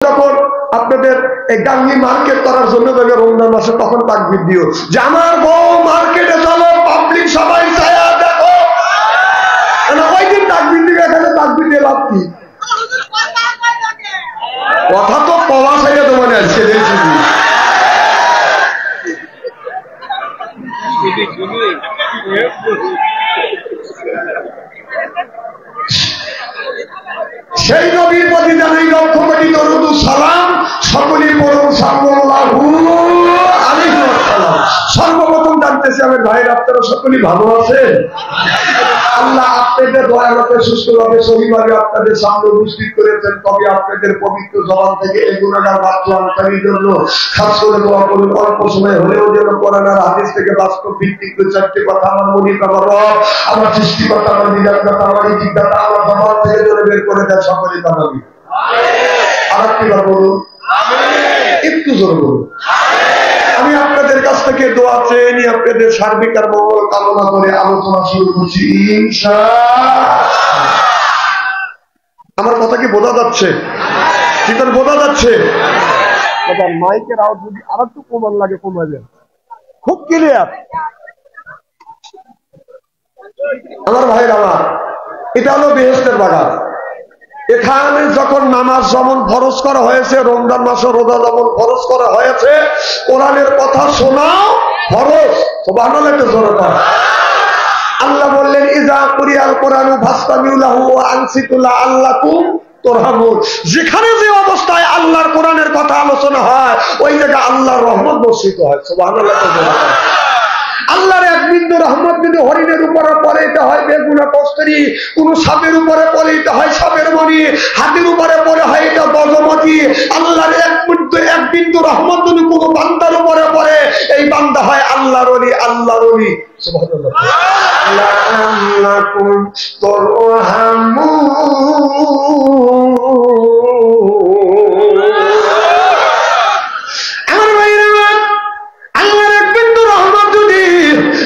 যখন আপনাদের এই গাঙ্গি মার্কেট করার জন্য যাবে রমজান মাসে, তখন তাকবীর দিও যে আমার বউ মার্কেটে চলো, পাবলিক সবাই ছায়া দেখো। ওই দিন তাকবীর দিবে, এখানে তাকবীর দিয়ে লাভ কি? কথা তো কওয়া ছাইয়া তো মনে আসছে দেখছি। সেই নবীর প্রতি জানাই লক্ষ কোটি দরুদ ও সালাম। সকলেই পড়ুন সাল্লাল্লাহু আলাইহি ওয়াসাল্লাম। সর্বপ্রথম জানতেছি আমার ভাইয়ের, আপনারা সকলেই ভালো আছেন? আল্লাহ আপনাদের দয়ালতে সুস্থভাবে সহিভাবে আপনাদের সামনে উপস্থিত করেছেন। তবে আপনাদের পবিত্র জবান থেকে এই গুনাহগার বাঁচানোর জন্য খাস করে দোয়া করুন। অল্প সময় হলেও যেন কোরআন আর হাদিস থেকে বাস্তব ভিত্তিক চারটি কথা আমার মনিব, আমার রব, আমার সৃষ্টিকর্তা, আমার নিজাতদাতা, আমার ইজিকদাতা আমার জবান থেকে যেন বের করে দেয়। সকলেই তামাবি আর একবার বলুন, একটু জোর বলুন। আমি আপনাদের কাছ থেকে দোয়া চেয়ে নিয়ে আপনাদের সার্বিক আর মঙ্গল কামনা করে আলোচনা শুরু করছি ইনশাআল্লাহ। আমার কথা কি বোঝা যাচ্ছে? কি তার বোঝা যাচ্ছে? মাইকের আওয়াজ যদি আর একটু কমান লাগে কমাবেন, খুব ক্লিয়ার। আমার ভাইরা আমার, এটা হলো বেহেশতের বাগান। এখানে যখন নামাজ যেমন ফরজ করা হয়েছে, রমজান মাসে রোজা যেমন ফরজ করা হয়েছে, কোরআনের কথা শোনাও ফরজ। সুবহানাল্লাহ, একটু জোরে বলেন। আল্লাহ বললেন ইজা কুরিয়াল কোরআনু ফাসতামিউ লাহু ওয়া আনসিতু লাআল্লাকুম তুরহামুন। যেখানে যে অবস্থায় আল্লাহর কোরআনের কথা আলোচনা হয়, ওই জায়গায় আল্লাহর রহমত বর্ষিত হয়। সুবহানাল্লাহ। আল্লাহর এক বিন্দু রহমত যদি হরিণের উপরে পড়াইতে হয় বেগুনা কস্তরি, কোন সাপের উপরে পড়াইতে হয় সাপের মণি, হাতির উপরে পড়ে হয় এটা গজমতি। আল্লাহর এক বিন্দু রহমত যদি কোন বান্দার উপরে পড়ে, এই বান্দা হয় আল্লাহর ওলি, আল্লাহর ওলি। সুবহানাল্লাহ। লাআল্লাকুম তুরহামুন। আমার ভাইরা, আল্লাহর এক বিন্দু রহমত যদি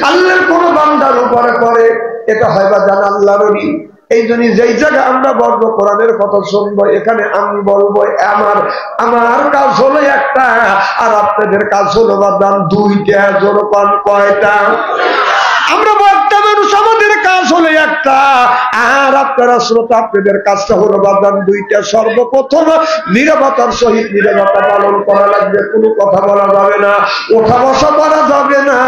আল্লাহর কোন বান্দার উপরে পড়ে, এটা হয় বা জান আল্লাহর ওলি। এই জন্য যেই জায়গায় আমরা বলবো কোরআনের কথা শুনবো, এখানে আমি বলবো আমার কাজ হলো একটা, আর আপনাদের কাজ হলো বাদান দুইটা। জোর পান কয়টা? আমরা বক্তা মানুষ, আমাদের কাজ হলো একটা, আর আপনারা শ্রোতা, আপনাদের কাজটা হলো বাদান দুইটা। সর্বপ্রথম নীরবতার সহিত নীরবতা পালন করা লাগবে। কোনো কথা বলা যাবে না, ওঠা বসা করা যাবে না।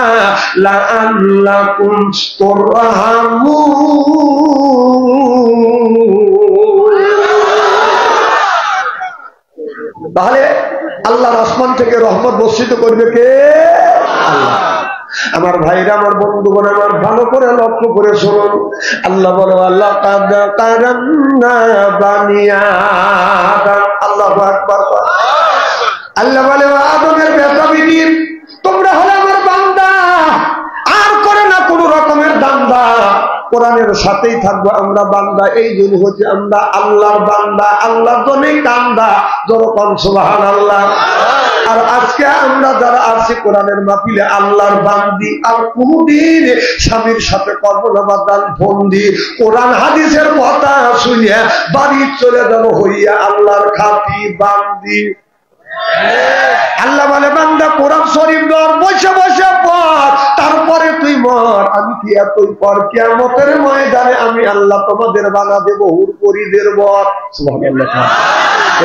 লাআল্লাকুম তুরহামুন। তাহলে আল্লাহর আসমান থেকে রহমত বর্ষিত করবে কে? আল্লাহ। আমার ভাইরা, আমার বন্ধুগণ, আমার ভালো করে লক্ষ্য করে শুনুন। আল্লাহ বলে আল্লাহ কারামনা বানি আদম। আল্লাহু আকবার। আল্লাহ বলে আদমের বেটা বিবি, তোমরা হলে আমার বান্দা, আর করে না কোন রকমের দান্দা। কোরআনের সাথেই থাকবো আমরা বান্দা। এই জন্য হচ্ছে আমরা আল্লাহর বান্দা, আল্লাহর জন্যই কান্দা। যখন সুবহানাল্লাহ। আর আজকে আমরা যারা আছি কোরআনের মাহফিলে আল্লাহর বান্দি, আর কোনদিন স্বামীর সাথে কর্মবাদান বন্দি, কোরআন হাদিসের কথা শুনিয়া বাড়ি চলে যাবো হইয়া আল্লাহর খাতি বান্দি। আল্লাহ বলে বান্দা কোরআন শরীফ ধর, বসে বসে পড়, তারপরে তুই মর। আমি কি এতই পর কিয়ামতের ময়দানে আমি আল্লাহ তোমাদের বানা দেব হুরপরিদের বর। সুবহানাল্লাহ।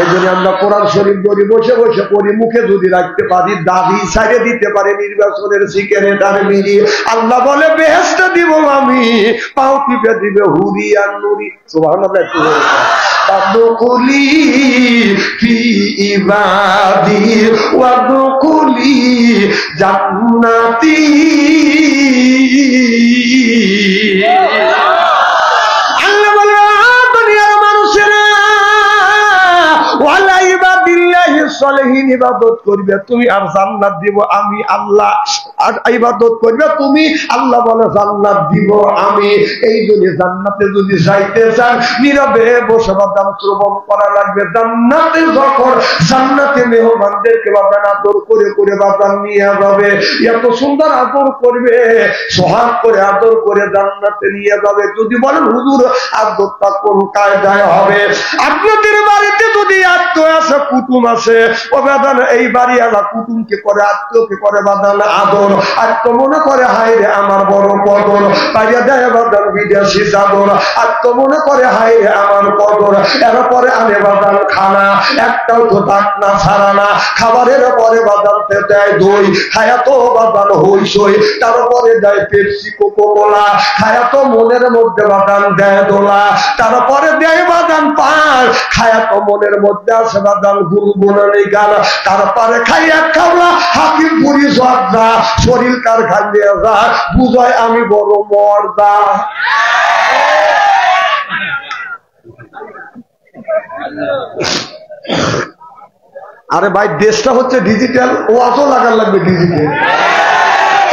এই জন্য আমরা কোরআন শরীফ ধরি, বসে বসে পড়ি, মুখে যদি রাখতে পারি, দাবি ছাড়ে দিতে পারে নির্বাচনের সিগারেট আর বিড়ি। আল্লাহ বলে বেহেশতে দিব আমি, পাও টিপে দিবে হুরি আর নুরি। সুবহানাল্লাহ। ওয়াদখুলি ফি ইবাদি ওয়াদখুলি জান্নাতি। আল্লাহ বলে দুনিয়ার মানুষেরা, ওয়ালা ইবাদিল্লাহি সলিহিন ইবাদত করবে তুমি আর জান্নাত দিব আমি আল্লাহ, আর ইবাদত করবে তুমি আল্লাহ বলে জান্নাত দিব আমি। এই জন্য জান্নাতে যদি যাইতে চান নীরবে বসে বাদাম শ্রবণ করা লাগবে। জান্নাতে যখন জান্নাতে মেহমানদেরকে বাদান আদর করে করে বাদান নিয়ে যাবে, এত সুন্দর আদর করবে, সোহাগ করে আদর করে জান্নাতে নিয়ে যাবে। যদি বলেন হুজুর আদরটা কোন কায়দায় হবে? আপনাদের বাড়িতে যদি আত্মীয় আছে কুটুম আছে, ও বাদান এই বাড়িওয়ালা কুটুমকে করে আত্মীয়কে করে বাদান আদর, আত্মীয় মনে করে হায় রে আমার বড় কদর, বাইরে দেয় বাদান বিদেশি চাদর, আত্মীয় মনে করে হায় রে আমার কদর। এরপরে আনে বাদান খানা, একটাও তো তাক না ছাড়া না, খাবারের পরে বাদানতে দেয় দই, খায়া তো বাদান হইসই, তারপরে দেয় পেপসি কোকো কোলা, খায়া তো মনের মধ্যে বাদান দেয় দোলা, তারপরে দেয় বাদান পান, খায়া তো মনের মধ্যে আছে বাদান গুনগুনানি গান, তারপরে খাইয়া খাওয়া হাকিম পুরি জর্দা, শরীর কার খাইয়ে যা বুঝায় আমি বড় মর্দা। আরে ভাই দেশটা হচ্ছে ডিজিটাল, ওয়াজও লাগার লাগবে ডিজিটাল।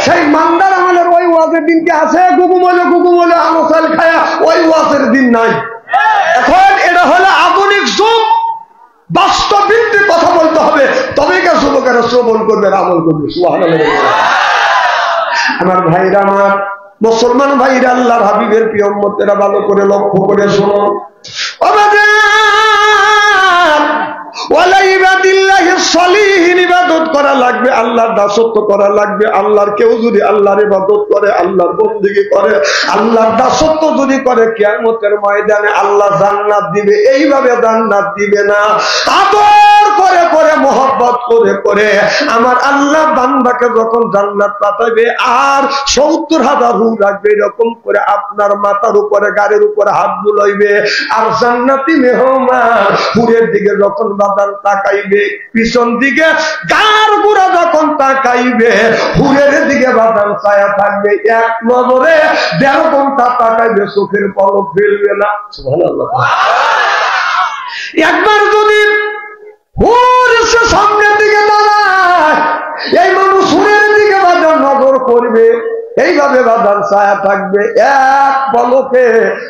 সেই মান্দার আমাদের ওই ওয়াজের দিনকে আছে, গুগুমলে আলোচাল খায়া ওই ওয়াজের দিন নাই। এখন এটা হলো আধুনিক যুগ, বাস্তব ভিত্তিক কথা বলতে হবে, তবে কে যুবকেরা শ্রবণ করবে আমল করবে। সুবহানাল্লাহ। আমার ভাইরা, আমার মুসলমান ভাইরা, আল্লাহর হাবিবের প্রিয় উম্মতেরা ভালো করে লক্ষ্য করে শোনো। ইবাদত করা লাগবে, আল্লাহর দাসত্ব করা লাগবে। আল্লাহর কেউ যদি আল্লাহর ইবাদত করে, আল্লাহর বন্দেগী করে, আল্লাহর দাসত্ব যদি করে, কিয়ামতের ময়দানে আল্লাহ জান্নাত দিবে। এইভাবে জান্নাত দিবে না, আদর করে করে মহব্বত করে করে আমার আল্লাহ বান্দাকে যখন জান্নাত পাঠাবে আর ৭০,০০০ হুর রাখবে, এরকম করে আপনার মাথার উপরে গাড়ির উপরে হাত বুলাইবে। আর জান্নাতি মেহমান হুরের দিকে যখন বাদান তাকাইবে, পিছন দিকে গার বুড়া যখন তাকাইবে, হুরের দিকে বাদান ছায়া থাকবে, এক নজরে ১.৫ ঘন্টা তাকাইবে, চোখের পলক ফেলবে না। সুবহানাল্লাহ। একবার যদি হুর এসে সামনের দিকে দাঁড়ায়, এই মানুষ হুরের দিকে বাদান নজর করবে, এইভাবে বাদান ছায়া থাকবে, এক পলকে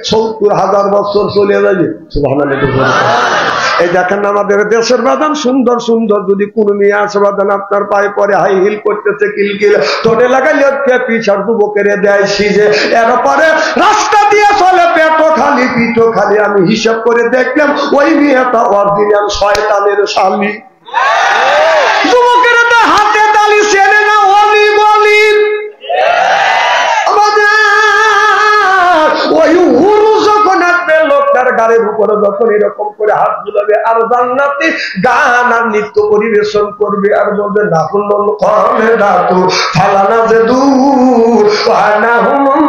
৭০,০০০ বছর চলে যাবে। সুবহানাল্লাহ। এই দেখেন আমাদের দেশের বাদান সুন্দর সুন্দর, যদি কোন মেয়ে আসে বাদান আপনার পায়ে পরে হাই হিল করতেছে, কিলকিল ঠোঁটে লাগাইলে পিছার যুবকের দেয় সিজে, এরপরে রাস্তা দিয়ে চলে পেটও খালি পিঠও খালি। আমি হিসাব করে দেখলাম ওই মেয়েটা অরিজিনাল শয়তানের স্বামী। যুবকের হাতে তালি ছেড়ে না অলি বলি, ওই হুরু যখন আসবে লোকটার গাড়ির উপরে যখন এরকম করে হাত বুলাবে আর জান্নাতে গান আর নৃত্য পরিবেশন করবে আর বলবে না হুল্লন কমে দাতু ফালানা যে দূর না হুমন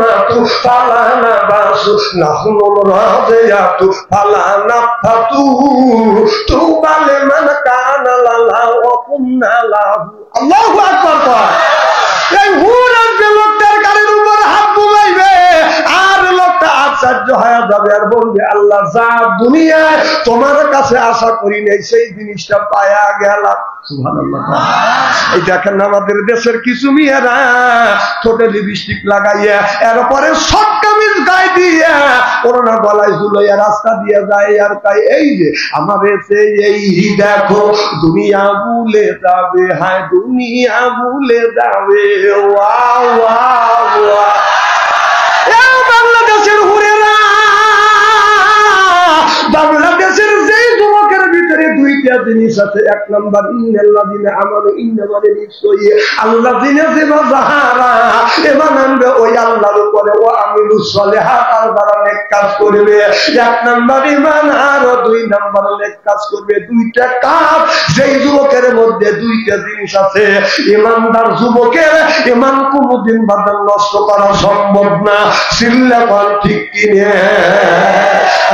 মাতু ফালানা বাসু না হুমন রাজেয়াতু ফালানা ফাতু তু বালে মান কানা লালা ওয়া কুন্না লাহু। আল্লাহু আকবার। এই হুর আসবে লোকটার গাড়ির উপরে হাত বুলাইবে আর লোকটা আশ্চর্য হয়ে যাবে আর বলবে আল্লাহ যা দুনিয়ায় তোমার কাছে আশা করি নাই সেই জিনিসটা পায়া গেলাম। সুবহানাল্লাহ। এই দেখেন আমাদের দেশের কিছু মেয়েরা ঠোঁটে লিপস্টিক লাগাইয়া এরপরে শর্ট কামিজ গায়ে দিয়ে করোনা গলায় ঝুলাইয়া রাস্তা দিয়ে যায় আর তাই এই যে আমাদের এই দেখো দুনিয়া ভুলে যাবে, হায় দুনিয়া ভুলে যাবে। ওয়া ওয়া ওয়া। বাংলাদেশের হুরেরা, বাংলাদেশের যেই যুবকের ভিতরে দুইটা জিনিস আছে, এক নম্বর ইন্নাল্লাযিনা আমানু, ইন্না মানে নিশ্চয়ই আল্লাযিনা যাহারা ঈমান আনবে ওই আল্লাহর উপরে, ও আমিলুস সলিহাত আর যারা নেক কাজ করবে। এক নম্বর ঈমান আর দুই নম্বর নেক কাজ করবে। দুইটা কাজ যেই যুবকের মধ্যে দুইটা জিনিস আছে, ঈমানদার যুবকের ঈমান কোনদিন বাদান নষ্ট করা সম্ভব না। সিল্লাপান ঠিক কিনে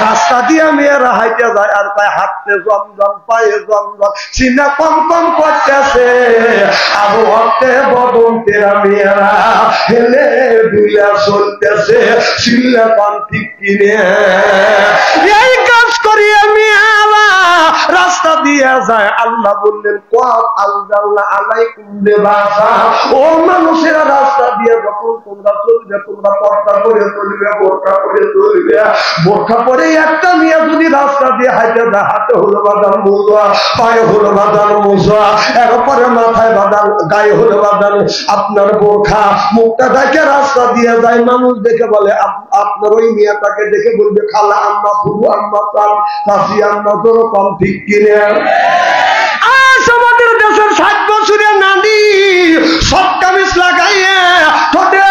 রাস্তা দিয়ে মেয়েরা হাইতে যায় আর তাই হাঁটতে জমজম পায়ে জমজম সিনা কম কম করতেছে, আবু হতে বদন তেরা মেয়েরা হেলে দুইলা চলতেছে। সিল্লাপান ঠিক কিনে এই কাজ করি মেয়েরা রাস্তা দিয়ে যায়। আল্লাহ বললেন ক্বাদ আনজালনা আলাইকুম লিবাসা, ও মানুষেরা রাস্তা দিয়ে যখন তোমরা চলবে তোমরা পর্দা করে চলবে, বোরকা করে চলবে। বোরকা পরে একটা মেয়ে যদি রাস্তা দিয়ে হাঁটে যায়, হাতে হলো বাঁধান মোজা, পায়ে হলো বাঁধান মোজা, এরপরে মাথায় বাঁধান, গায়ে হলো বাঁধান আপনার বোরখা, মুখটা দেখে রাস্তা দিয়ে যায়। মানুষ দেখে বলে, আপনার ওই মেয়েটাকে দেখে বলবে খালা আম্মা, ফুবু আম্মা, চাচি আম্মা, তোর কম ঠিক কিনে। আমাদের দেশের 60 বছরের নানি সব কামিজ লাগাইয়ে, ঠোঁটে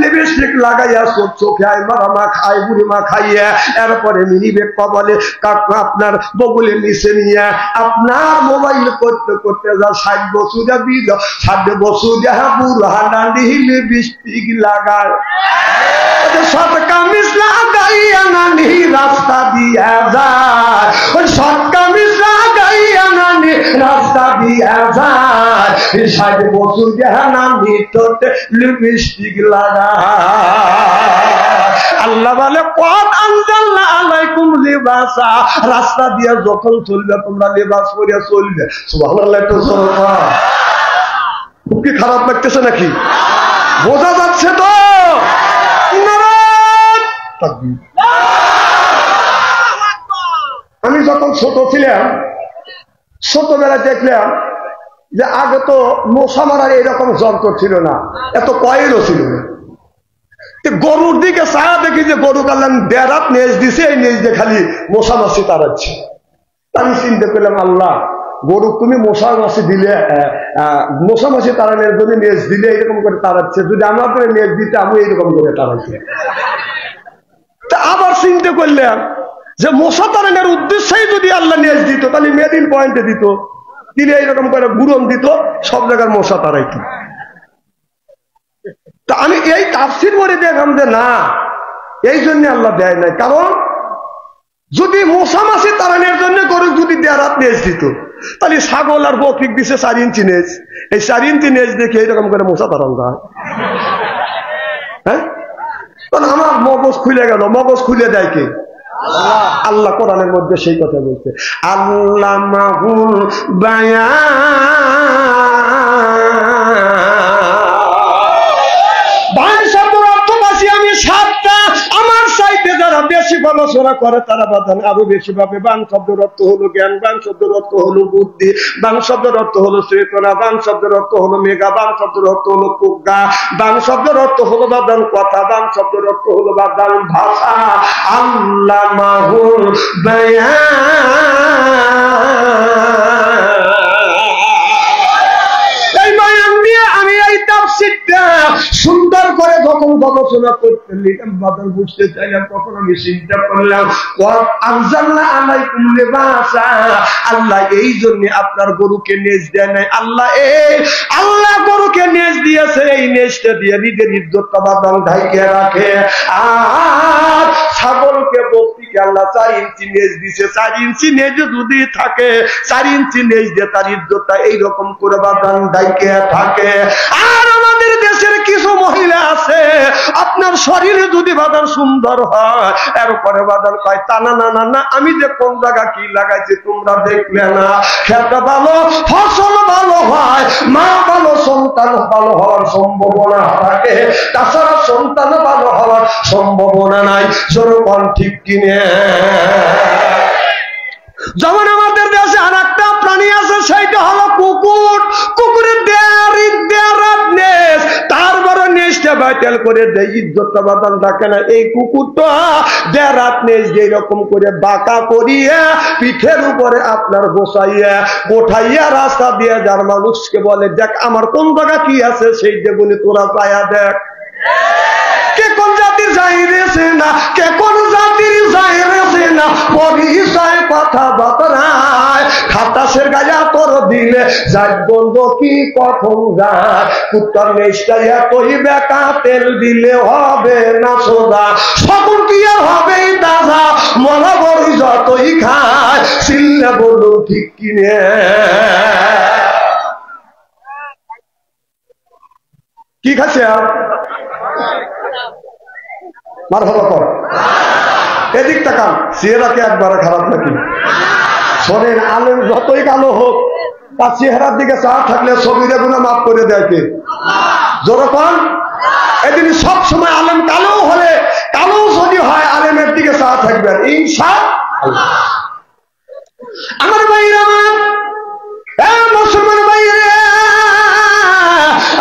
লিপস্টিক লাগাইয়া, চোখে আইমারা মা খাই, বুড়ি মা খাইয়া, এরপরে মিনি বেগ বলে আপনার বগুলের নিচে নিয়ে আপনার মোবাইল করতে করতে যা 60 বছর দিল, 60 বছর বুড়া নানি লিপস্টিক লাগায়, সব কামিজ লাগাইয়া নানি রাস্তা দিয়া যায়, ওই সব কামিজ লাগাইয়া নানি রাস্তা দিয়া যায়, 60 বছর নানি ঠোঁটে লিপস্টিক লাগায়। আল্লাহ বলে ক্বাদ আনজালনা আলাইকুম লিবাসা, রাস্তা দিয়া যখন চলবে তোমরা লিবাস পরে চলবে। সুবহানাল্লাহ। তো খুব কি খারাপ লাগতেছে নাকি? বোঝা যাচ্ছে তো? আমি যখন ছোট ছিলাম, ছোটবেলায় দেখলাম যে আগে তো মশা মারার এরকম যন্ত্র ছিল না, এত কয়েলও ছিল না। গরুর দিকে ছায়া দেখি যে গরু কালাম দেড়াত নেজ দিছে, এই নেজ দিয়ে খালি মশা মাছি তাড়াচ্ছে। আমি চিন্তা করলাম, আল্লাহ গরু তুমি মশা মাছি দিলে, মশা মাছি তাড়ানোর জন্য নেজ দিলে এইরকম করে তাড়াচ্ছে, যদি আমার করে নেজ দিতে আমি এইরকম করে তাড়াচ্ছি। তা আবার চিন্তা করলাম যে মশা তাড়ানোর উদ্দেশ্যেই যদি আল্লাহ নেজ দিত, তাহলে মেদিন পয়েন্টে দিত, দিলে এইরকম করে গুরন দিত, সব জায়গার মশা তাড়াইত। তা আমি এই তাফসীর পড়ে দেখলাম যে না, এই জন্য আল্লাহ দেয় নাই। কারণ যদি মশা মাছি তাড়ানোর জন্য গরু যদি দেড়াত নেজ দিত, তাহলে ছাগল আর বকরিক দিছে 4 ইঞ্চি নেজ, এই 4 ইঞ্চি নেজ দেখে এইরকম করে মশা তাড়ানো যায়। হ্যাঁ, আমার মগজ খুলে গেল। মগজ খুলে দেয় কে? আল্লাহ কোরআনের মধ্যে সেই কথা বলছে, আল্লামাহুল বায়ান। আমি 7টা, আমার সাইডে যারা বেশি আলোচনা করে তারা বাদান আরো বেশি ভাবে। বান শব্দের অর্থ হলো জ্ঞান, বান শব্দের অর্থ হলো বুদ্ধি, বান শব্দের অর্থ হলো চেতনা, বান শব্দের অর্থ হলো মেঘা, বান শব্দের অর্থ হলো প্রজ্ঞা, বান শব্দের অর্থ হলো বাদান কথা, বান শব্দের অর্থ হলো বাদান ভাষা। আল্লামাহুল বায়ান। আমি এই তাফসীরটা সুন্দর করে যখন গবেষণা করতে লিখলাম, বাদল বুঝতে চাইলাম, তখন আমি চিন্তা করলাম ক্বাদ আনজালনা আলাইকুম লিবাসা, আল্লাহ এই জন্য আপনার গরুকে নেজ দেয় নাই। আল্লাহ গরুকে নেজ দিয়েছে, এই নেজটা দিয়ে নিজের ইজ্জতটা বাদান ঢাইকে রাখে। আর ছাগলকে বকরিকে আল্লাহ 4 ইঞ্চি নেজ দিছে, 4 ইঞ্চি নেজ যদি থাকে, 4 ইঞ্চি নেজ দিয়ে তার ইজ্জতটা এইরকম করে বাদান ঢাইকে থাকে। আর আমাদের দেশের কিছু মহিলা আছে, আপনার শরীরে যদি বাদান সুন্দর হয়, এরপরে বাদান কয় তা না না না না, আমি যে কোন জায়গা কি লাগাইছি তোমরা দেখলে না, খেত ভালো, ফসল ভালো হয়, মা ভালো, সন্তান ভালো হওয়ার সম্ভাবনা থাকে, তাছাড়া সন্তান ভালো হওয়ার সম্ভাবনা নাই। যেরকম ঠিক কিনে। যেমন আমাদের দেশে আর একটা প্রাণী আছে, সেইটা হলো কুকুর। কুকুরের তারপরে নেজটা বাইটাল করে দেয়, ইজ্জতটা বাদান থাকে না। এই কুকুরটা দেড়াত নেজ যেরকম করে বাঁকা করিয়া পিঠের উপরে আপনার বসাইয়া গোঠাইয়া রাস্তা দিয়ে যার মানুষকে বলে, দেখ আমার কোন জায়গা কি আছে, সেই যে বলে তোরা পায়া দেখ। কে কোন জাতির যাইরেছে না, কে কোন জাতির যাইরেছে না, পরিচয় কথা বাতরায় খাতাসের গায়া তোর দিলে যাই বন্ধ কি কখন যায়, কুত্তার নেশটা এতই বেকা, তেল দিলে হবে না সোজা, সকল কি আর হবে দাদা, মলা বড়ি যতই খায়, চিল্লে বলুন ঠিক কিনে। কি খাচ্ছে আর মার ভালো কর, এদিক তাকান, চেহারা কি একবারে খারাপ নাকি? শোনেন, আলেম যতই কালো হোক তার চেহারার দিকে চা থাকলে ছবিরে গুণা মাফ করে দেয় কে? যখন এদিন সব সময় আলেম কালো হলে, কালো যদি হয় আলেমের দিকে চা থাকবে ইনশাআল্লাহ। আমার ভাইরা, মুসলমান ভাইরা,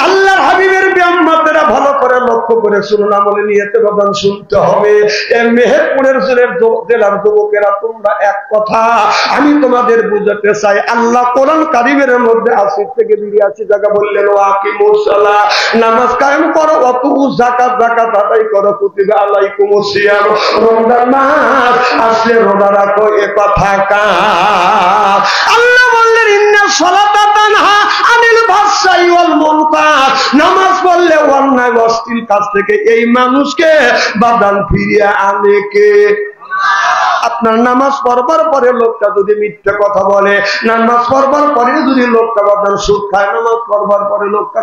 আল্লাহর হাবিবের ব্যায়ামাতেরা ভালো করে লক্ষ্য করে শুনুন, আমলে নিয়েতে বাদান শুনতে হবে। মেহেরপুরের জেলার যুবকেরা, তোমরা এক কথা আমি তোমাদের বুঝাতে চাই। আল্লাহ কোরআন কারিমের মধ্যে 80 থেকে 82 জায়গা বললেন, ওয়াকিমুস সালাহ, নামাজ কায়েম করো, ওয়াতু যাকাত, যাকাত আদায় করো, কুতিবা আলাইকুমুস সিয়াম, রমজান মাস আসলে রোজা রাখো। এ কথা কার? আল্লাহ বললেন, ইন্নাস সালাতা তানহা আনিল ফাহশাই ওয়াল মুনকার, নামাজ পড়লে অন্যায় অশ্লীল কাজ থেকে এই মানুষকে বাদান ফিরিয়ে আনে কে? আপনার নামাজ পড়বার পরে লোকটা যদি মিথ্যে কথা বলে, নামাজ পড়বার পরে যদি লোকটা বাদান সুদ খায়, নামাজ পড়বার পরে লোকটা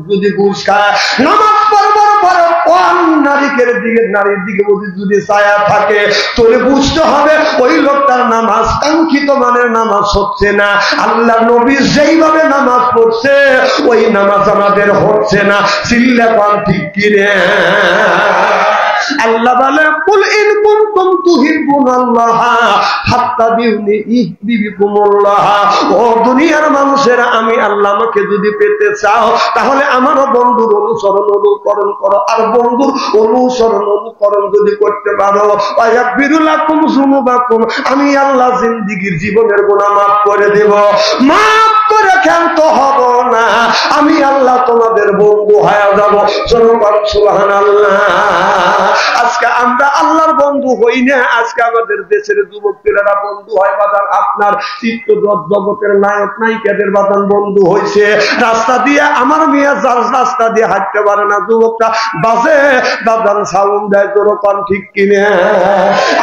যদি ঘুষ খায়, নামাজ পড়বার পরে নারীর দিকে যদি ছায়া থাকে, তোরে বুঝতে হবে ওই লোকটার নামাজ কাঙ্ক্ষিত মানের নামাজ হচ্ছে না। আল্লাহ নবী যেইভাবে নামাজ পড়ছে ওই নামাজ আমাদের হচ্ছে না। চিল্লা পান ঠিক কিরে? আল্লাহ বলে, কুল ইন কুনতুম তুহিব্বুনাল্লাহ ফাত্তাবিউনি ইহবিবিকুমুল্লাহ। ও দুনিয়ার মানুষেরা, আমি আল্লাহ, আমাকে যদি পেতে চাও তাহলে আমারও বন্ধুর অনুসরণ অনুকরণ করো। আর বন্ধুর অনুসরণ অনুকরণ যদি করতে পারো, ওয়ায়াগফিরু লাকুম যুনুবাকুম, আমি আল্লাহ জিন্দেগীর জীবনের গুনাহ মাফ করে দেব। মাফ করে ক্ষান্ত হব না, আমি আল্লাহ তোমাদের বন্ধু হয়ে যাব। সুবহানাল্লাহ। আজকে আমরা আল্লাহর বন্ধু হই না, আজকে আমাদের দেশের যুবক ছেলেরা বন্ধু হয় বাদান আপনার চিত্ত জগতের নায়ক নায়িকাদের বাদান বন্ধু হয়েছে। রাস্তা দিয়ে আমার মেয়ে রাস্তা দিয়ে হাঁটতে পারে না, যুবকটা বাসে বাদান সাউন্ড দেয়, তোর পান ঠিক কিনে।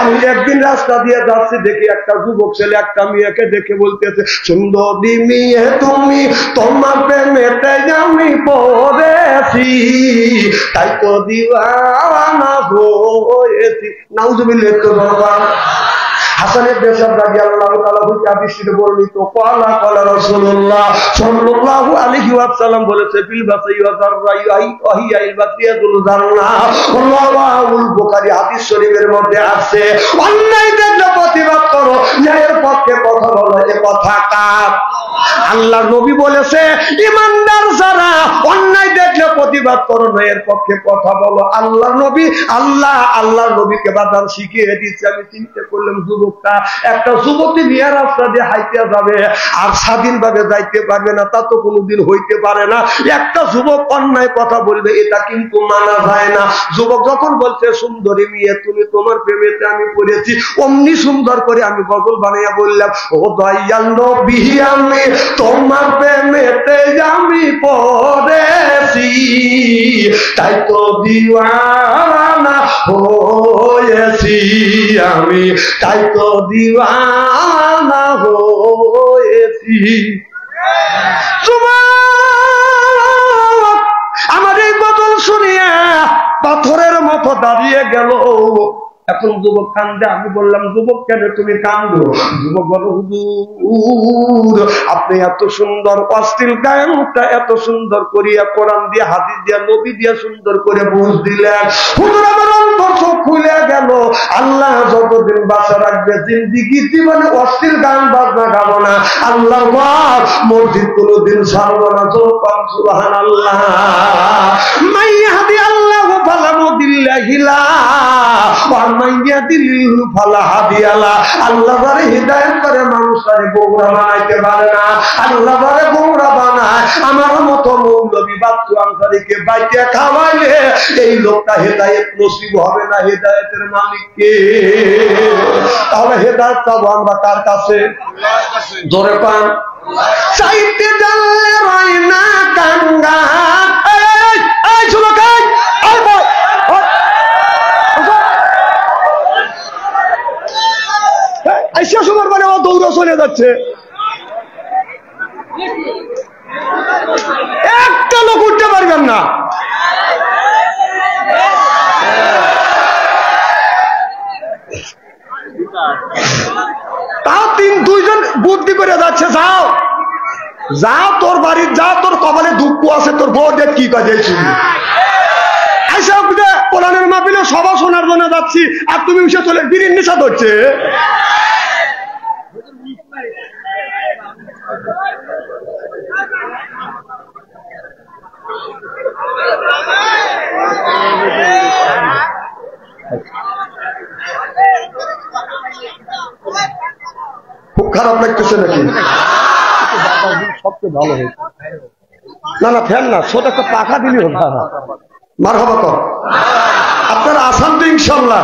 আমি একদিন রাস্তা দিয়ে যাচ্ছি, দেখি একটা যুবক ছেলে একটা মেয়েকে দেখে বলতেছে, সুন্দরী মেয়ে তুমি, তোমার প্রেমেতে আমি পড়েছি, তাই তো দিওয়ানা হয়েছি। নাউজুবিল্লাহ। তো ভগবান হাসানের দেশার রাদিয়াল্লাহু তাআলা হইতে হাদিসে বর্ণিত, ক্বালা ক্বালা রাসূলুল্লাহ সাল্লাল্লাহু আলাইহি ওয়াসাল্লাম বলেছে, বিল বাসাই ওয়া যাররাই ওয়াহিয়াল বাসিয়াতুল জান্নাহ। রাওয়াহুল বুখারী, হাদিস শরীফের মধ্যে আছে, অন্যায় দেখলে প্রতিবাদ করো, ন্যায়ের পক্ষে কথা বলো। এ কথা কার? আল্লাহর নবী বলেছে, ঈমানদার যারা অন্যায় দেখলে প্রতিবাদ করো, ন্যায়ের পক্ষে কথা বলো। আল্লাহর নবীকে বাদান শিখিয়ে দিচ্ছে। আমি চিন্তা করলাম, যুবকটা একটা যুবতী নিয়ে রাস্তা দিয়ে হাইতে যাবে আর স্বাধীনভাবে যাইতে পারবে না, তা তো কোনোদিন হইতে পারে না। একটা যুবক অন্যায় কথা বলবে, এটা কিন্তু মানা যায় না। যুবক যখন বলছে, সুন্দরী মেয়ে তুমি, তোমার প্রেমেতে আমি পড়েছি, অমনি সুন্দর করে আমি গজল বানাইয়া বললাম, ও দয়াল নবী, আমি তোমার প্রেমেতে আমি পড়েছি, তাই তো দিওয়ানা হয়েছি আমি, তাই তো দিওয়ানা হয়েছি। আমার এই গজল শুনিয়া পাথরের মতো দাঁড়িয়ে গেল। এখন যুবক কান্দে। আমি বললাম, যুবক কেন তুমি কান্দো? যুবক বল, হুজুর আপনি এত সুন্দর অশ্লীল গায়নটা এত সুন্দর করিয়া কোরআন দিয়ে হাদিস দিয়া নবী দিয়া সুন্দর করে বুঝ দিলেন। হুজুর আমার অন্তর চোখ খুলে গেল। আল্লাহ যতদিন বাঁচা রাখবে, জিন্দিগি জীবনে অশ্লীল গান বাজনা গাবো না। আল্লাহর ঘর মসজিদ কোনোদিন ছাড়বো না। সুবহানাল্লাহ। মাইয়াহদি আল্লাহু ফালা মুদিল্লাহি লাহু আল্লাহ যারে হিদায়াত করে মানুষ তারে গোমরা বানাইতে পারে না। আল্লাহ যারে গোমরা বানায়, আমার মতো মৌলবী বাচ্চু আনসারীকে বাইতে খাওয়াইলে এই লোকটা হেদায়েত নসিব হবে না। হেদায়েতের মালিক কে? তাহলে হেদায়েত পাবো আমরা কার কাছে? জোরে পান। চাইতে জানলে হয় না কাঙ্গা। দৌড়া চলে যাচ্ছে, একটা লোক উঠতে পারবেন না। তাও দুইজন বুদ্ধি করে যাচ্ছে, যাও যাও তোর বাড়ির, যা তোর কপালে দুঃখ আছে, তোর বউ দেখ কি কাজে শুনি কোরআনের মাহফিলে সভা শোনার জন্য যাচ্ছি, আর তুমি উঠে চলে বিড়ির নেশা ধরছে। খুব খারাপ লাগতেছে নাকি? সবচেয়ে ভালো হয়েছে। না না ফ্যান না, ছোট একটা পাখা দিলি হতো। মারহাবা কর, আপনারা আসান তো ইনশাল্লাহ।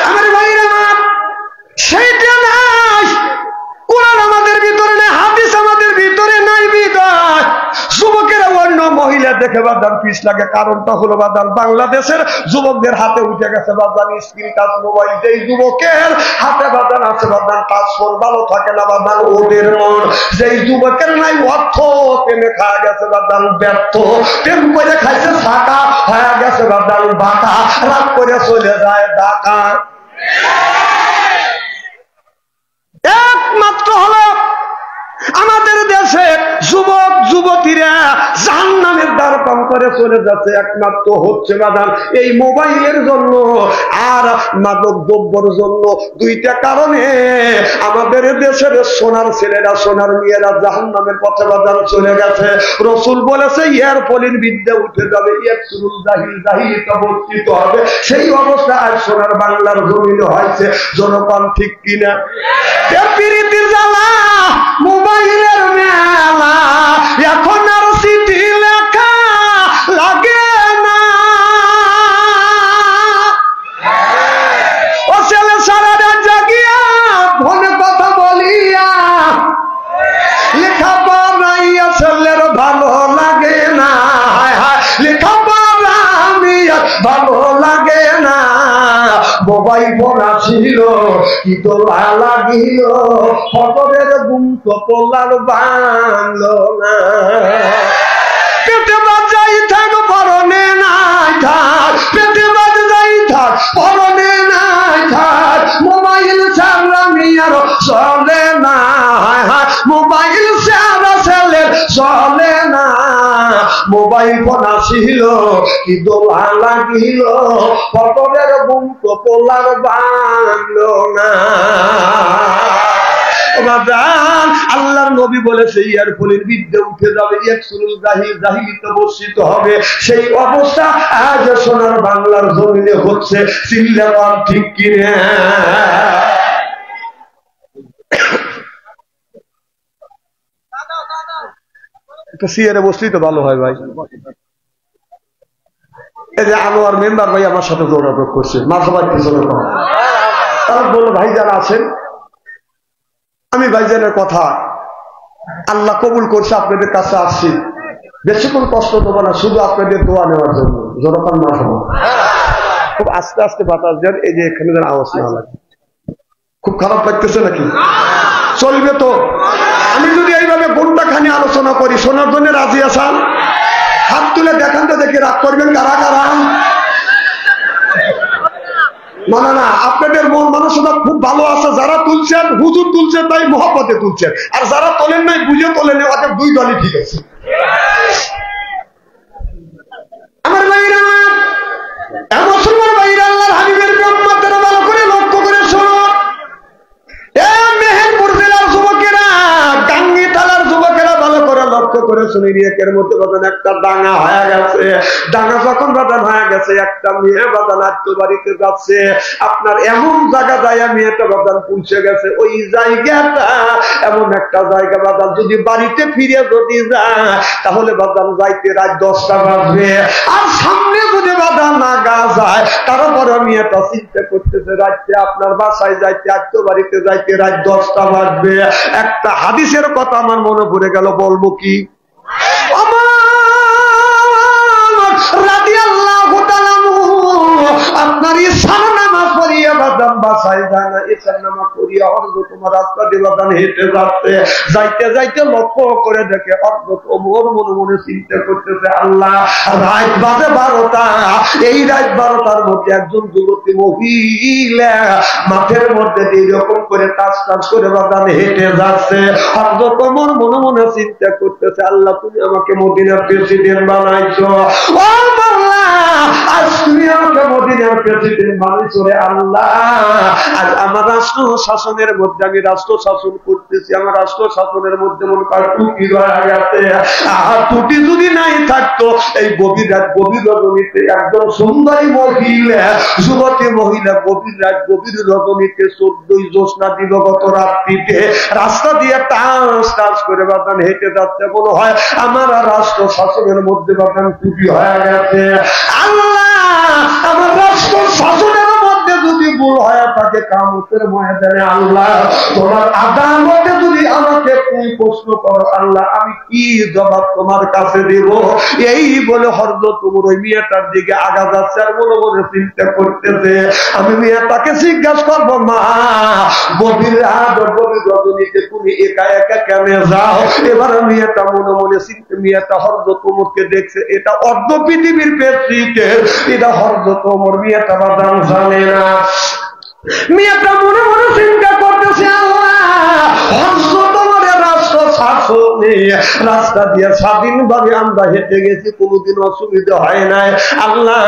আমার ভাইরা আমার সেইটা নাই, কোরআন আমাদের ভিতরে নাই, হাদিস আমাদের ভিতরে নাই, বিদায় যুবকেরা অন্য মহিলা দেখে বাদান পিস লাগে। কারণটা হলো বাদান বাংলাদেশের যুবকদের হাতে উঠে গেছে বাদান স্ক্রিন টাচ মোবাইল। যেই যুবকের হাতে বাদান আছে বাদান টাচ ফোন, ভালো থাকে না বাদান ওদের মন। যেই যুবকের নাই অর্থ, প্রেমে খাওয়া গেছে বাদান ব্যর্থ, প্রেম করে খাইছে ফাঁকা, হয়ে গেছে বাদান বাঁকা, রাত করে চলে যায় ঢাকা। একমাত্র হলো আমাদের দেশে যুবক যুবতীরা জাহান্নামের দ্বার পান করে চলে যাচ্ছে, একমাত্র হচ্ছে বাদান এই মোবাইলের জন্য আর মাদক দ্রব্যের জন্য। দুইটা কারণে আমাদের দেশের সোনার ছেলেরা সোনার মেয়েরা জাহান্নামের পথে বাদান চলে গেছে। রসুল বলেছে ইয়ার পলিন বিদ্যা উঠে যাবে, ইয়াকসুরুল জাহিল, জাহিলিতে বর্তিত হবে। সেই অবস্থা আজ সোনার বাংলার জমিনে হয়েছে। জনগণ ঠিক কিনা? প্রীতির জ্বালা, মোবাইলের মেলা, এখন আর চিঠি লেখা লাগে না। ও ছেলে সারা রাত জাগিয়া ফোনে কথা বলিয়া লেখা পড়াইয়া ছেলের ভালো লাগে না। লেখা পড়া আমি ভালো লাগে না। মোবাইল ফোন আসিল কি তোলা লাগিল, ফটরের গুম তো তোলার বাংলো না। পেটে বাজাই থাক পরনে নাই থাক, পেটে বাজাই থাক পরনে নাই থাক। মোবাইল ছাড়া মিয়ার চলে না, মোবাইল ছাড়া ছেলের চলে না। মোবাইল ফোন আসিল কি দোলা লাগিল, ফটরের গুম তো তোলার বাংলো না। আল্লাহর নবী বলেছে ইয়ার ফলের বিদ্যা উঠে যাবে, ইয়াকসুরুল জাহিল, জাহিলিতে বর্ষিত হবে। সেই অবস্থা আজ সোনার বাংলার জমিনে হচ্ছে। চিল্লাম ঠিক কিনা? একটা সিয়ারে বসলেই তো ভালো হয় ভাই। এই যে আনোয়ার মেম্বার ভাই আমার সাথে যোগাযোগ করছে, মাথাবাড়ি পিছনে তারা বললো ভাই যারা আছেন, আমি ভাইজানের কথা আল্লাহ কবুল করছে, আপনাদের কাছে আসছি, বেশি কোনো কষ্ট দেবো না, শুধু আপনাদের দোয়া নেওয়ার জন্য। জনগণ মাথাবো খুব আস্তে আস্তে বাতাস দেন, এই যে এখানে যেন আওয়াজ না লাগে। খুব খারাপ লাগতেছে নাকি? চলবে তো? আমি যদি এইভাবে ঘন্টা খানি আলোচনা করি, শোনার জন্য রাজি আছেন? হাত তুলে দেখান তো দেখি, রাগ করবেন কারা কারা? না না না, আপনাদের মন মানসিকতা খুব ভালো আছে। যারা তুলছেন হুজুর তুলছেন তাই মহব্বতে তুলছেন, আর যারা তোলেন নাই বুঝে তোলেন, ওদের দুই দলই ঠিক আছে। আমার ভাইরা, মুসলমান ভাইরা, আল্লাহর হাবিবের ব্রহ্মাত্রা ভালো করে লক্ষ্য করে শোনো। মেহেরপুর জেলার যুবকেরা, গাঙ্গি থানার যুবকেরা ভালো করে লক্ষ্য করে শুনে, একের মধ্যে বাজান একটা ডাঙা হয়ে গেছে। ডাঙা যখন বাজান হয়ে গেছে, একটা মেয়ে বাজান আত্ম বাড়িতে যাচ্ছে। আপনার এমন জায়গা যায় মেয়েটা বাজান পৌঁছে গেছে, ওই জায়গাটা এমন একটা জায়গা বাজান যদি বাড়িতে ফিরে যদি যায় তাহলে বাজান যাইতে রাত 10টা বাজবে। আর সামনে যদি বাজান না গা যায়, তারপরে মেয়েটা চিন্তা করতেছে রাত্রে আপনার বাসায় যাইতে, আত্ম বাড়িতে যাইতে রাত 10টা বাজবে। একটা হাদিসের কথা আমার মনে পড়ে গেল, বলবো কি? আপনার ইসার নামাজ পড়িয়া করিয়া বাদাম বাসায় যায় না, এসার নামা করিয়া অর্ধ তোমার রাস্তা দিয়ে বাদাম হেঁটে যাচ্ছে, যাইতে যাইতে লক্ষ্য করে দেখে অর্ধ তোমার মনে মনে চিন্তা করতেছে, আল্লাহ রাত বাজে 12টা, এই রাত 12টার মধ্যে একজন যুবতী মহিলা মাঠের মধ্যে এইরকম করে টাচ টাচ করে বাদাম হেঁটে যাচ্ছে। অর্ধ তোমার মনে মনে চিন্তা করতেছে, আল্লাহ তুমি আমাকে মদিনার প্রেসিডেন্ট বানাইছো, ও আল্লাহ আজ তুমি আমাকে মদিনার প্রেসিডেন্ট বানাইছো রে আল্লাহ। আজ আমার রাষ্ট্র শাসনের মধ্যে আমি রাষ্ট্র শাসন করতেছি, আমার রাষ্ট্র শাসনের মধ্যে মনে কর টুটি রয়ে গেছে, আর টুটি যদি নাই থাকতো এই গভীর রাত গভীর রজনীতে একজন সুন্দরী মহিলা যুবতী মহিলা গভীর রাত গভীর রজনীতে 14ই জ্যোৎস্না দিবগত রাত্রিতে রাস্তা দিয়ে টাস টাস করে বাদান হেঁটে যাচ্ছে, মনে হয় আমার রাষ্ট্র শাসনের মধ্যে বাদান টুটি হয়ে গেছে। আল্লাহ আমার রাষ্ট্র শাসনের মধ্যে যদি ভুল হয়ে থাকে কিয়ামতের ময়দানে আল্লাহ তোমার আদালতে যদি আমাকে তুমি প্রশ্ন করো আল্লাহ আমি কি জবাব তোমার কাছে দেব? এই বলে হযরত ওমর ওই মেয়েটার দিকে আগা যাচ্ছে আর মনে মনে চিন্তা করতেছে, আমি মেয়েটাকে জিজ্ঞাসা করবো, মা গভীর রাত গভীর রজনীতে তুমি একা একা কেন যাও? এবার মেয়েটা মনে মনে চিন্তা, মেয়েটা হযরত ওমরকে দেখছে, এটা অর্ধ পৃথিবীর প্রেসিডেন্ট, এটা হযরত ওমর, মেয়েটা বাদাম জানে না। মেয়েটা মনে মনে চিন্তা করতেছে, আল্লাহ হযরত ওমরের রাষ্ট্র শাসনে রাস্তা দিয়ে স্বাধীনভাবে আমরা হেঁটে গেছি, কোনোদিন অসুবিধা হয় নাই। আল্লাহ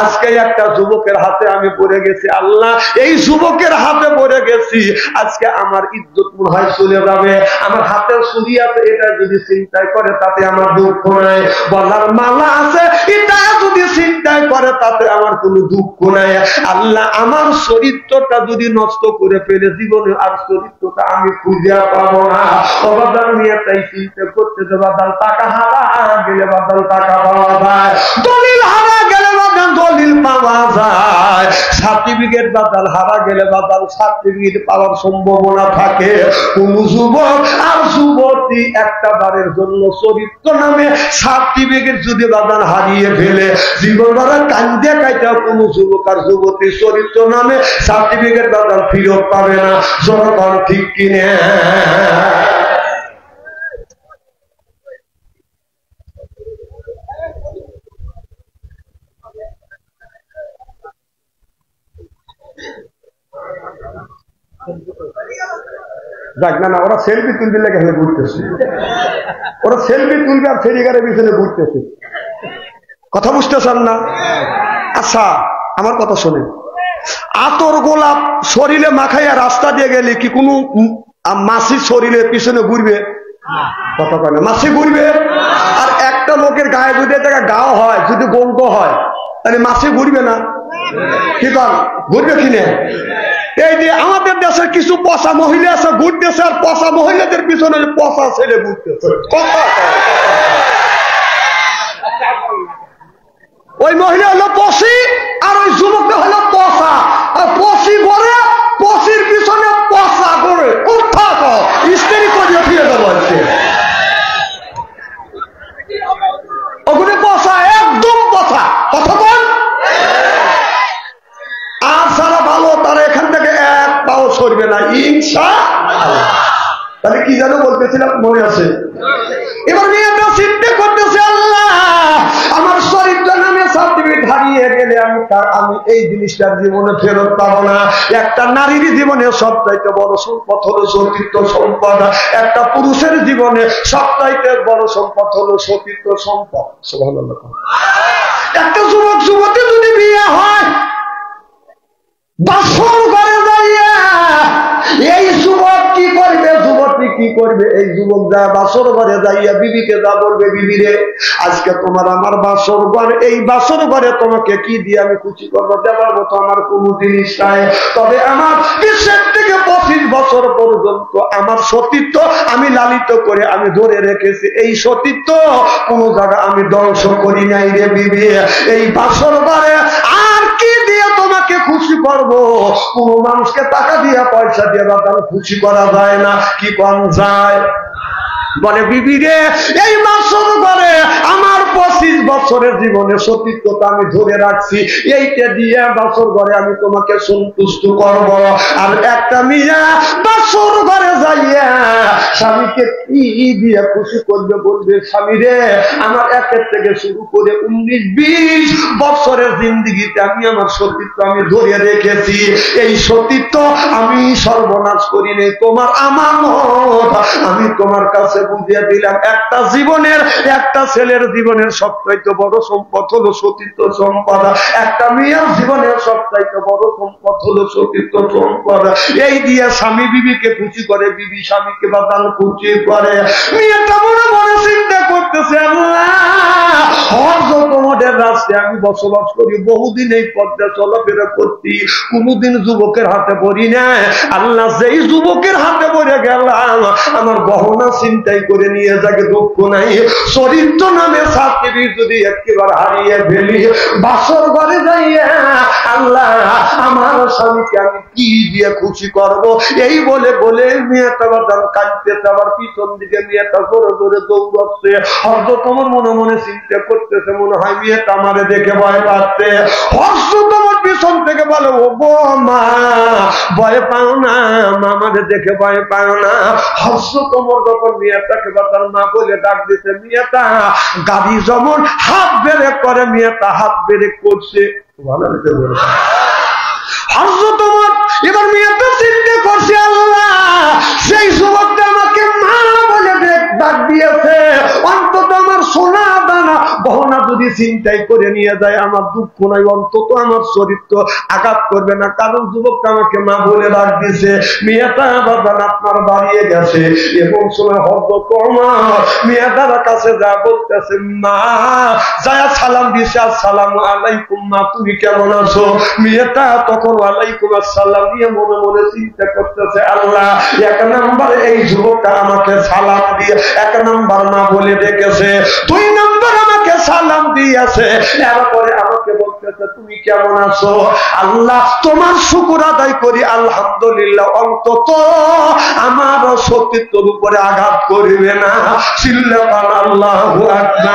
আজকে একটা যুবকের হাতে আমি পড়ে গেছি, আল্লাহ এই যুবকের হাতে পড়ে গেছি, আজকে আমার ইজ্জত মনে হয় চলে যাবে, আমার হাতে ছুরি আছে এটা যদি চিন্তায় করে তাতে আমার দুঃখ নাই, বলার মালা আছে এটা যদি চিন্তায় করে তাতে আমার কোনো দুঃখ নাই। আল্লাহ আমার চরিত্রটা যদি নষ্ট করে ফেলে জীবনে আর চরিত্রটা আমি খুঁজে পাবো না। অবাদান নিয়ে তাই চিন্তা করতে যে বাদাল টাকা হারা গেলে বাদাল টাকা পাওয়া যায়, দলিল হারা গেলে বাদাল দলিল পাওয়া যায়, সার্টিফিকেট বাদাল হারা গেলে বাদাল সার্টিফিকেট পাওয়ার সম্ভাবনা থাকে। কোন যুবক আর যুবতী একটা বারের জন্য চরিত্র নামে সার্টিফিকেট যদি বাদাল হারিয়ে ফেলে জীবন বাদাল কান্দে কাইটা কোন যুবক আর যুবতী চরিত্র নামে সার্টিফিকেট বাদাল ফিরত পাবে না। যখন ঠিক কিনে যাক না, ওরা সেলফি তুলবে লেগে হেলে ঘুরতেছে, ওরা সেলফি তুলবে আর ফেরিঘাটের পিছনে ঘুরতেছে, কথা বুঝতেছেন না? আচ্ছা আমার কথা শোনেন, আতর গোলাপ শরীরে মাখাইয়া রাস্তা দিয়ে গেলে কি কোনো মাসি শরীরে পিছনে ঘুরবে? কথা কয় না, মাসি ঘুরবে। আর একটা লোকের গায়ে যদি একটা গাও হয়, যদি গন্ধ হয়, তাহলে মাসি ঘুরবে না? কি কর ঘুরবে কিনে? এই যে আমাদের দেশের কিছু পচা মহিলা আছে ঘুরতেছে, আর পচা মহিলাদের পিছনে পচা ছেলে ঘুরতেছে। ওই মহিলা হলো পশি আর ওই যুবকটা হলো পচা, আর পশি করে পশির পিছনে পচা করে উঠা স্ত্রী করিয়ে ফিরে দেবো ওখানে পচা, একদম পচা, কথা বল। আর সারা ভালো তারা এখান থেকে এক পাও সরবে না ইনশাআল্লাহ। তাহলে কি যেন বলতেছিলাম মনে আছে? এবার মেয়েটা চিন্তা করতেছে, আল্লাহ আমার চরিত্র নামে সার্টিফিকেট হারিয়ে গেলে আমি এই জিনিসটার জীবনে ফেরত পাবো না। একটা নারীর জীবনে সবচাইতে বড় সম্পদ হলো চরিত্র সম্পদ, একটা পুরুষের জীবনে সবচাইতে বড় সম্পদ হলো চরিত্র সম্পদ। সুবহানাল্লাহ। একটা যুবক যুবতী যদি বিয়ে হয় বাসর ঘরে যাইয়া এই যুবক কি করবে, যুবতী কি করবে? এই যুবক যা বাসর ঘরে যাইয়া বিবিকে যা বলবে, বিবিরে আজকে তোমার আমার বাসর ঘর, এই বাসর ঘরে তোমাকে কি দিয়ে আমি খুশি করবো? দেওয়ার মতো আমার কোনো জিনিস নাই, তবে আমার 20 থেকে 25 বছর পর্যন্ত আমার সতীত্ব আমি লালিত করে আমি ধরে রেখেছি, এই সতীত্ব কোনো জায়গা আমি ধ্বংস করি নাই রে বিবি। এই বাসর ঘরে আর কি দিয়ে তোমাকে খুশি করবো? কোন মানুষকে টাকা দিয়ে পয়সা দিয়ে বাদাম খুশি করা যায় না, কি কম যায়? বলে বিবি রে এই বাসর ঘরে আমার 25 বছরের জীবনে সতীত্বতা আমি ধরে রাখছি, এইটা দিয়ে বাসর ঘরে আমি তোমাকে সন্তুষ্ট করব। আর একটা মিয়া বাসর ঘরে যাইয়া স্বামীকে কি দিয়ে খুশি করবে, বলবে স্বামী রে আমার 1 থেকে শুরু করে 19-20 বছরের জিন্দিগিতে আমি আমার সতীত্ব আমি ধরে রেখেছি, এই সতীত্ব আমি সর্বনাশ করি নাই, তোমার আমানত আমি তোমার কাছে বুঝিয়ে দিলাম। একটা জীবনের, একটা ছেলের জীবনের সবচাইতে বড় সম্পদ হলো সতীত্ব সম্পদ, একটা মেয়ের জীবনের সবচাইতে বড় সম্পদ হলো সতীত্ব সম্পদ। এই দিয়ে স্বামী বিবিকে খুশি করে, বিবি স্বামীকে বাদান খুশি করে। মেয়েটা মনে মনে চিন্তা করতেছে তোমাদের রাস্তায় আমি বসবাস করি, বহুদিন এই পথে চলাফেরা করছি, কোনদিন যুবকের হাতে পড়ি না। আল্লাহ যেই যুবকের হাতে পড়ে গেলাম আমার গহনা চিন্তাই করে নিয়ে যাকে দুঃখ নাই, চরিত্র নামে সার্টিফিকেট যদি একেবারে হারিয়ে ফেলি, বাসর ঘরে যাইয়া আল্লাহ আমার স্বামীকে আমি কি দিয়ে খুশি করব, এই বলে বলে মেয়েটা বাজার কাঁদতেছে, আবার পিছন দিকে মেয়েটা জোরে জোরে দৌড়াচ্ছে। হয়তো তোমার মনে মনে চিন্তা করতেছে মনে হয় মেয়েটা আমারে দেখে ভয় পাচ্ছে। হর্ষ তোমার পিছন থেকে বলে ও গো মা ভয় পাও না, মামারে দেখে ভয় পাও না। হর্ষ তোমার যখন মেয়েটাকে বাজার মা বলে ডাক দিতে, মেয়েটা গাড়ি যেমন হাত বেড়ে করে মেয়েটা হাত বেড়ে করছে। ভালো হর্ষ তোমার এবার মেয়েটা চিন্তা করছে আল্লাহ সেই যুবকটা আমাকে মা বলে ডাক দিয়েছে, অন্তত আমার সোনা দানা গহনা যদি চিন্তাই করে নিয়ে যায় আমার দুঃখ নাই, অন্তত আমার চরিত্র আঘাত করবে না, কারণ যুবকটা আমাকে মা বলে ডাক দিয়েছে। মেয়েটা বাবা আপনার দাঁড়িয়ে গেছে, এবং সময় হযরত ওমর মেয়েটার কাছে যা বলতেছে মা যায় সালাম দিছে, আসসালামু আলাইকুম মা তুমি কেমন আছো? মেয়েটা তখন ওয়ালাইকুম আসসালাম দিয়ে মনে মনে চিন্তা করতেছে আল্লাহ 1 নাম্বার এই যুবকটা আমাকে সালাম দিয়ে 1 নাম্বার মা বলে ডেকেছে, 2 নাম্বার আমাকে সালাম দিয়েছে, এরপরে আমাকে বলতেছে তুমি কেমন আছো? আল্লাহ তোমার শুকর আদায় করি আলহামদুলিল্লাহ, অন্তত আমার সতীত্বের উপরে আঘাত করবে না। চিল্লাপান আল্লাহু আকবার।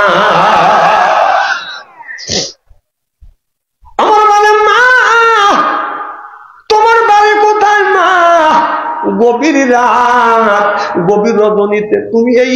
আমার বলে মা তোমার বাড়ি কোথায় মা? গভীর রাত, গভীর রজনীতে তুমি এই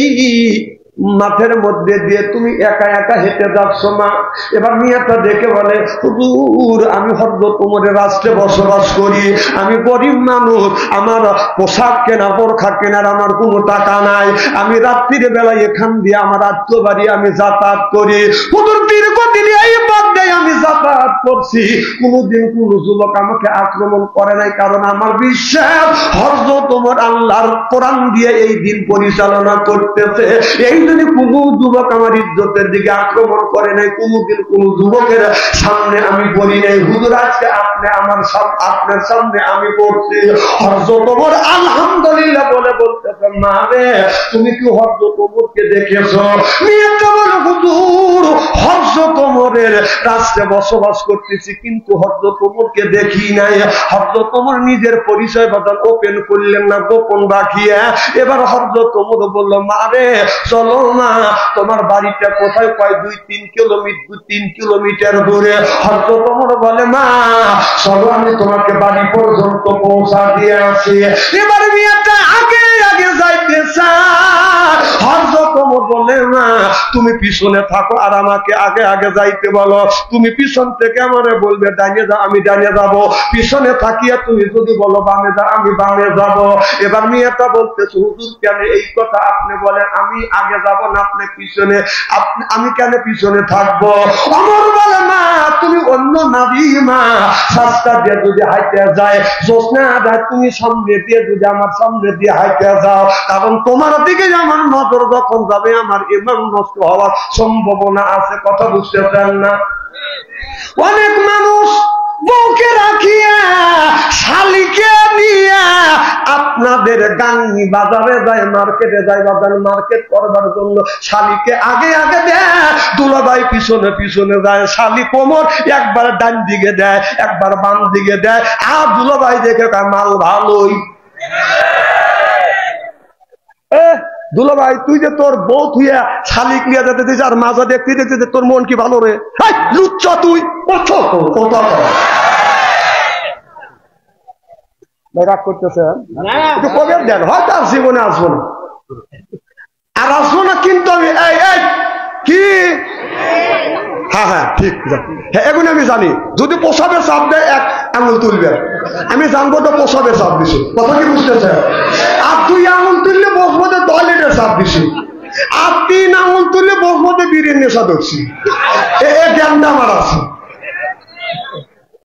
মাঠের মধ্যে দিয়ে তুমি একা একা হেঁটে যাচ্ছ মা। এবার মেয়েটা দেখে বলে হুজুর আমি হযরত ওমরের রাষ্ট্রে বসবাস করি, আমি গরিব মানুষ, আমার পোশাক কেনা বোরখা কেনার আমার কোনো টাকা নাই, আমি রাত্রির বেলায় এখান দিয়ে আমার আত্মীয় বাড়ি আমি যাতায়াত করি, হুজুর দীর্ঘদিন এই পথ দিয়ে আমি যাতায়াত করছি, কোনোদিন কোন যুবক আমাকে আক্রমণ করে নাই, কারণ আমার বিশ্বাস হযরত ওমর আল্লাহর কোরআন দিয়ে এই দিন পরিচালনা করতেছে, এই কোন যুবক আমার ইজ্জতের দিকে আক্রমণ করে নাই, কোনদিন কোন যুবকের সামনে আমি বলি নাই হুজুর আজকে আপনি আমার আপনার সামনে আমি পড়ছি। হযরত ওমর আলহামদুলিল্লাহ বলে বলতেছে মা রে তুমি কি হযরত ওমরকে দেখেছো? মেয়েটা বলে হুজুর হযরত ওমরের রাষ্ট্রে বসবাস করতেছি কিন্তু হযরত ওমরকে দেখি নাই। হযরত ওমর নিজের পরিচয় বদল ওপেন করলেন না, গোপন রাখিয়া এবার হযরত ওমর বলল মা রে চলো না তোমার বাড়িটা কোথায়? কয় 2-3 কিলোমিটার দূরে। হযরত ওমর বলে মা চলো আমি তোমাকে বাড়ি পর্যন্ত পৌঁছা দিয়ে আসি। এবার মেয়েটা আগে আগে যাইতে চায়, হযরত ওমর বলে মা তুমি পিছনে থাকো আর আমাকে আগে আগে যাইতে বলো, তুমি পিছন থেকে আমারে বলবে ডাইনে যা আমি ডাইনে যাব, পিছনে থাকিয়া তুমি যদি বলো বামে যা আমি বামে যাব। এবার মেয়েটা বলতেছে হুজুর কেন এই কথা আপনি বলেন, আমি আগে যাব না আপনি পিছনে, আমি কেন পিছনে থাকবো? ওমর বলে মা তুমি অন্য নারী মা, রাস্তা দিয়ে যদি হাইতে যায় জোসনা যায়, তুমি সামনে দিয়ে যদি আমার সামনে দিয়ে হাইতে যাও, কারণ তোমার দিকে আমার নজর যখন যাবে আমার ইমান নষ্ট হওয়ার সম্ভাবনা আছে। কথা বুঝতে চান না? অনেক মানুষ বউকে রাখিয়া শালিকে নিয়ে আপনাদের গাঙ্গি বাজারে যায়, মার্কেটে যায়, বাজার মার্কেট করবার জন্য শালিকে আগে আগে দেয়, দুলাভাই পিছনে পিছনে যায়, শালি কোমর একবার ডান দিকে দেয় একবার বাম দিকে দেয়, আর দুলাভাই দেখে মাল ভালোই দুলা ভাই তুই যে তোর বউ থুইয়া শালিক নিয়ে যেতে দিস আর মাজা দেখতে দেখতে তোর মন কি ভালো রে? লুচ্চা তুই কথা রাগ করতেছে একটু কবে দেন, হয়তো আর জীবনে আসবো না, আর আসবো না, কিন্তু আমি কি হ্যাঁ হ্যাঁ ঠিক হ্যাঁ এখন আমি জানি যদি পোশাবে চাপ দেয় এক আঙুল তুলবে, আমি জানবো তো পোশাবে চাপ দিছে, কথা কি বুঝতেছে? আর 2 আঙুল তুললে বসবো টয়লেটের চাপ দিছি, আর 3 আঙুল তুললে বসবো বিড়ির নেশা ধরছি, এ জ্ঞানটা আমার আছে।